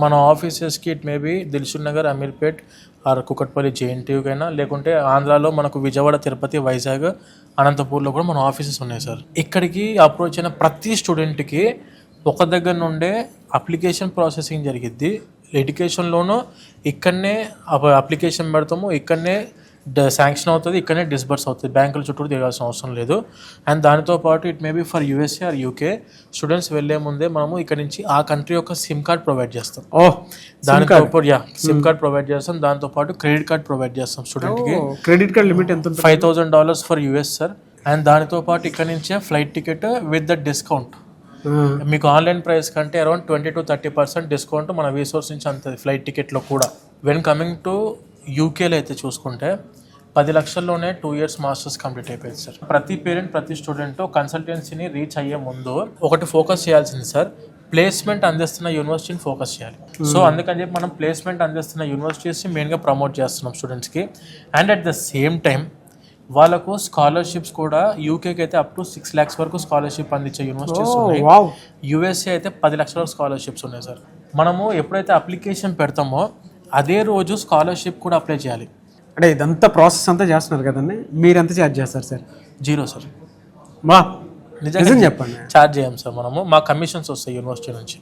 మన ఆఫీసెస్కి it maybe Dilsukh Nagar, Ameerpet or Kukatpally జేఎన్టీయూకైనా, లేకుంటే ఆంధ్రాలో మనకు విజయవాడ, తిరుపతి, వైజాగ్, అనంతపూర్లో కూడా మన ఆఫీసెస్ ఉన్నాయి సార్. ఇక్కడికి అప్రోచ్ అయిన ప్రతి స్టూడెంట్కి ఒక దగ్గర నుండే అప్లికేషన్ ప్రాసెసింగ్ జరిగిద్ది. ఎడ్యుకేషన్లోనూ ఇక్కడనే అప్లికేషన్ పెడతాము, ఇక్కడనే శాంక్షన్ అవుతుంది, ఇక్కడనే డిస్బర్స్ అవుతుంది. బ్యాంకుల చుట్టూ తిరగాల్సిన అవసరం లేదు. అండ్ దానితో పాటు it maybe for USA or UK students వెళ్లే ముందే మనము ఇక్కడ నుంచి ఆ కంట్రీ యొక్క సిమ్ కార్డ్ ప్రొవైడ్ చేస్తాం. దానితో పాటు సిమ్ కార్డ్ ప్రొవైడ్ చేస్తాం. దాంతో పాటు క్రెడిట్ కార్డ్ ప్రొవైడ్ చేస్తాం స్టూడెంట్కి. క్రెడిట్ కార్డ్ లిమిట్ ఎంత? $5,000 ఫర్ యూఎస్ సార్. అండ్ దానితో పాటు ఇక్కడ నుంచే flight ticket with the discount. మీకు ఆన్లైన్ ప్రైస్ కంటే అరౌండ్ 20 to 30% డిస్కౌంట్ మన వీసోర్స్ నుంచి అంతది ఫ్లైట్ టికెట్లో కూడా. వెన్ కమింగ్ టు యూకేలో అయితే చూసుకుంటే 10 లక్షల్లోనే 2 years మాస్టర్స్ కంప్లీట్ అయిపోయింది సార్. ప్రతి పేరెంట్, ప్రతి స్టూడెంట్ కన్సల్టెన్సీని రీచ్ అయ్యే ముందు ఒకటి ఫోకస్ చేయాల్సింది సార్, ప్లేస్మెంట్ అందిస్తున్న యూనివర్సిటీని ఫోకస్ చేయాలి. సో అందుకని చెప్పి మనం ప్లేస్మెంట్ అందిస్తున్న యూనివర్సిటీస్ని మెయిన్గా ప్రమోట్ చేస్తున్నాం స్టూడెంట్స్కి. And at the same time వాళ్ళకు స్కాలర్షిప్స్ కూడా యూకేకి అయితే అప్ టు 6 lakhs వరకు స్కాలర్షిప్ అందించే యూనివర్సిటీస్ ఉన్నాయి. యూఎస్ఏ అయితే 10 లక్షల స్కాలర్షిప్స్ ఉన్నాయి సార్. మనము ఎప్పుడైతే అప్లికేషన్ పెడతామో అదే రోజు స్కాలర్షిప్ కూడా అప్లై చేయాలి. అంటే ఇదంతా ప్రాసెస్ అంతా చేస్తున్నారు కదండి, మీరు ఎంత ఛార్జ్ చేస్తారు సార్? 0 సార్. నిజంగా చెప్పండి. ఛార్జ్ చేయం సార్. మనము మా కమిషన్స్ వస్తాయి యూనివర్సిటీ నుంచి.